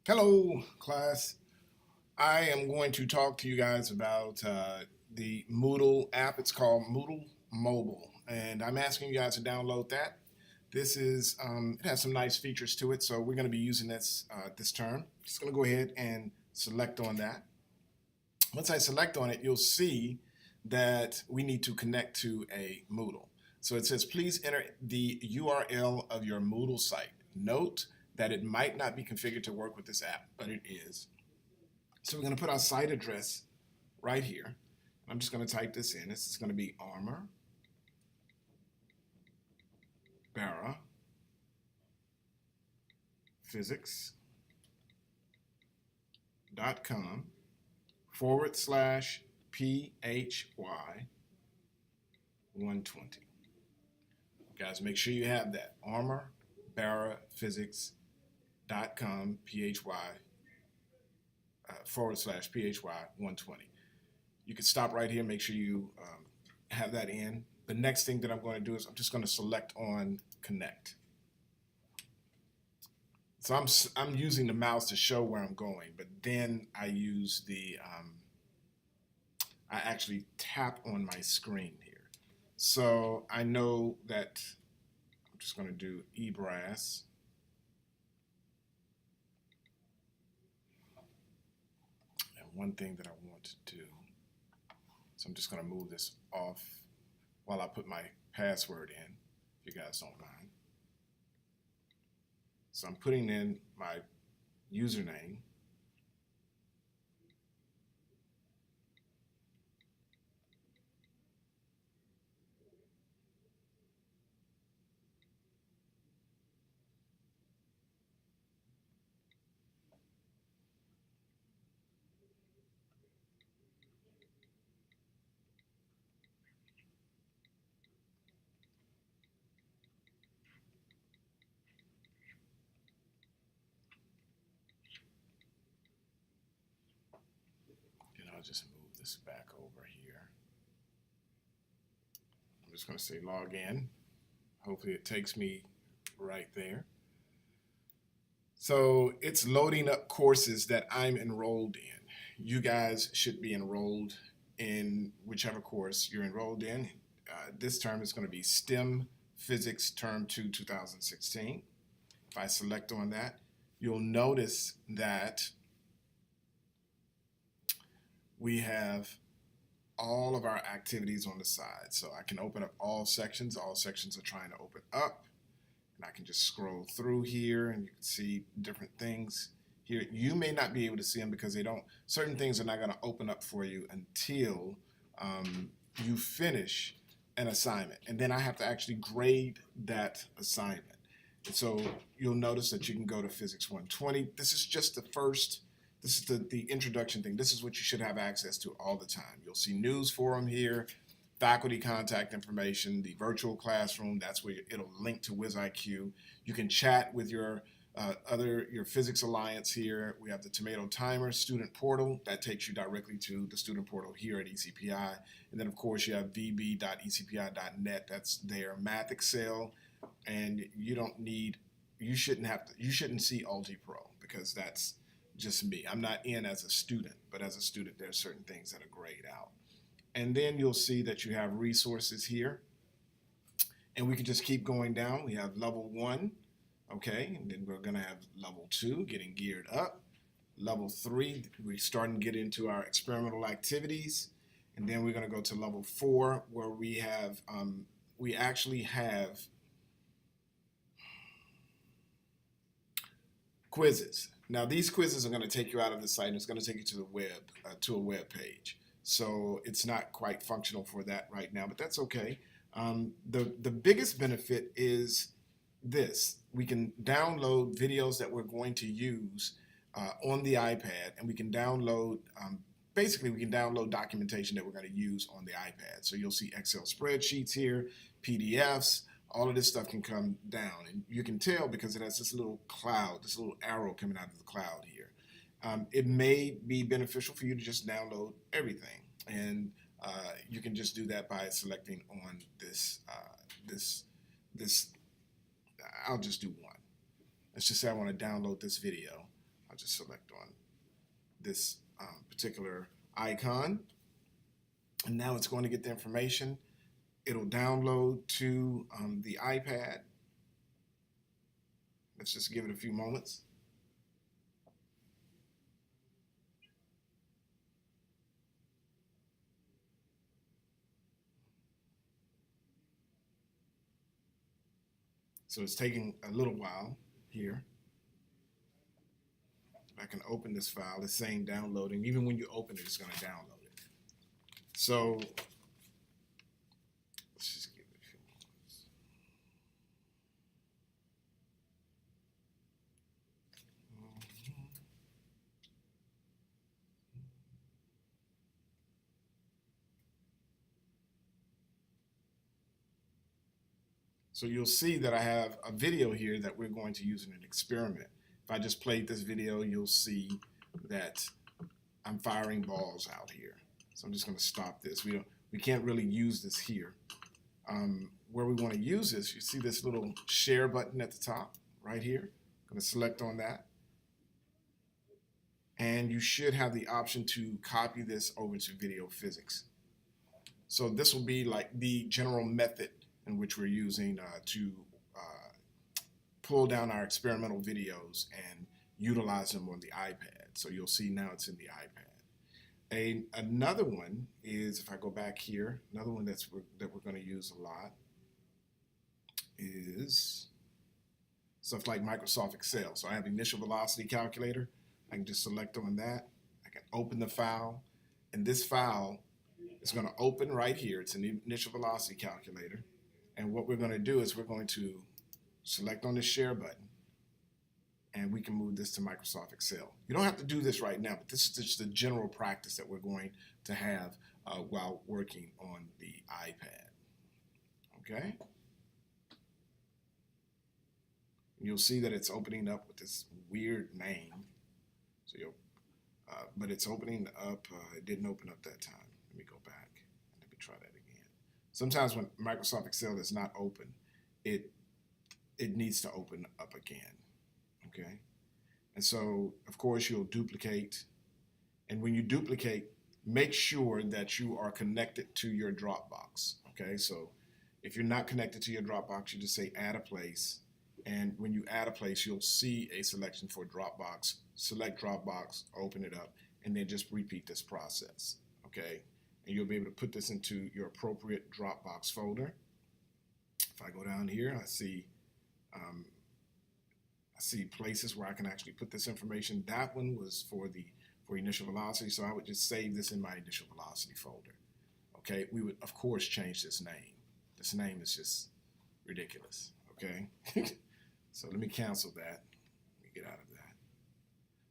Hello, class. I am going to talk to you guys about the Moodle app. It's called Moodle Mobile, and I'm asking you guys to download that. It has some nice features to it, so we're going to be using this term. Just going to go ahead and select on that. Once I select on it, you'll see that we need to connect to a Moodle. So it says, please enter the URL of your Moodle site. Note that it might not be configured to work with this app, but it is. So we're going to put our site address right here. I'm just going to type this in. This is going to be Armor Barra Physics.com /PHY 120. Guys, make sure you have that. Armor Barra Physics.com PHY /PHY 120. You can stop right here. Make sure you have that in. The next thing that I'm going to do is I'm just going to select on connect. So I'm using the mouse to show where I'm going, but then I use I actually tap on my screen here. So I know that I'm just going to do eBrass. And one thing that I want to do, so I'm just going to move this off while I put my password in, if you guys don't mind. So I'm putting in my username. And I'll just move this back over here. I'm just going to say log in. Hopefully it takes me right there. So it's loading up courses that I'm enrolled in. You guys should be enrolled in whichever course you're enrolled in. This term is going to be STEM Physics Term 2 2016. If I select on that, you'll notice that we have all of our activities on the side. So I can open up all sections. All sections are trying to open up. And I can just scroll through here and you can see different things here. You may not be able to see them because certain things are not going to open up for you until you finish an assignment. And then I have to actually grade that assignment. And so you'll notice that you can go to Physics 120. This is just this is the introduction thing. This is what you should have access to all the time. You'll see news forum here, faculty contact information, the virtual classroom. That's where it'll link to WizIQ. You can chat with your Physics Alliance here. We have the Tomato Timer student portal that takes you directly to the student portal here at ECPI. And then of course you have vb.ecpi.net. That's their Math Excel. And you shouldn't see Algebra Pro because that's just me. I'm not in as a student, but as a student, there are certain things that are grayed out. And then you'll see that you have resources here. And we can just keep going down. We have level 1, okay? And then we're gonna have level 2, getting geared up. Level 3, we're starting to get into our experimental activities. And then we're gonna go to level 4, where we actually have quizzes. Now these quizzes are gonna take you out of the site and it's gonna take you to the web, to a web page. So it's not quite functional for that right now, but that's okay. The biggest benefit is this. We can download videos that we're going to use on the iPad, and we can download, basically we can download documentation that we're going to use on the iPad. So you'll see Excel spreadsheets here, PDFs, all of this stuff can come down. And you can tell because it has this little cloud, this little arrow coming out of the cloud here. It may be beneficial for you to just download everything, and you can just do that by selecting on this. I'll just do one. Let's just say I want to download this video. I'll I'll just select on this particular icon. And now it's going to get the information. It'll download to the iPad. Let's just give it a few moments. So it's taking a little while here. I can open this file. It's saying downloading. Even when you open it, it's going to download it. So let's just give it a few moments. So you'll see that I have a video here that we're going to use in an experiment. If I just played this video, you'll see that I'm firing balls out here. So I'm just going to stop this. We can't really use this here. Where we want to use this, you see this little share button at the top right here. I'm going to select on that. And you should have the option to copy this over to video physics. So this will be like the general method in which we're using to pull down our experimental videos and utilize them on the iPad. So you'll see now it's in the iPad. Another one is, if I go back here, another one that we're going to use a lot is stuff like Microsoft Excel. So I have initial velocity calculator. I can just select on that. I can open the file, and this file is going to open right here. It's an initial velocity calculator. And what we're going to do is we're going to select on the share button, and we can move this to Microsoft Excel. You don't have to do this right now, but this is just the general practice that we're going to have while working on the iPad. Okay? You'll see that it's opening up with this weird name. So but it's opening up. It didn't open up that time. Let me go back. Let me try that again. Sometimes when Microsoft Excel is not open, it needs to open up again, okay? And so, of course, you'll duplicate. And when you duplicate, make sure that you are connected to your Dropbox, okay? So if you're not connected to your Dropbox, you just say add a place. And when you add a place, you'll see a selection for Dropbox. Select Dropbox, open it up, and then just repeat this process, okay? And you'll be able to put this into your appropriate Dropbox folder. If I go down here, I see places where I can actually put this information. That one was for initial velocity, so I would just save this in my initial velocity folder. Okay, we would of course change this name. This name is just ridiculous. Okay, so let me cancel that. Let me get out of that.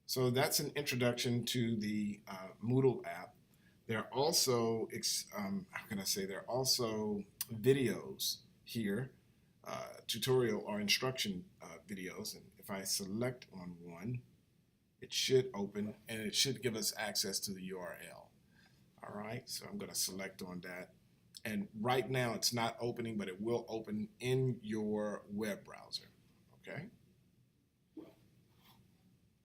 So that's an introduction to the Moodle app. There are also, there are also videos here, tutorial or instruction videos. And if I select on one, it should open and it should give us access to the URL. All right, so I'm going to select on that. And right now it's not opening, but it will open in your web browser. Okay.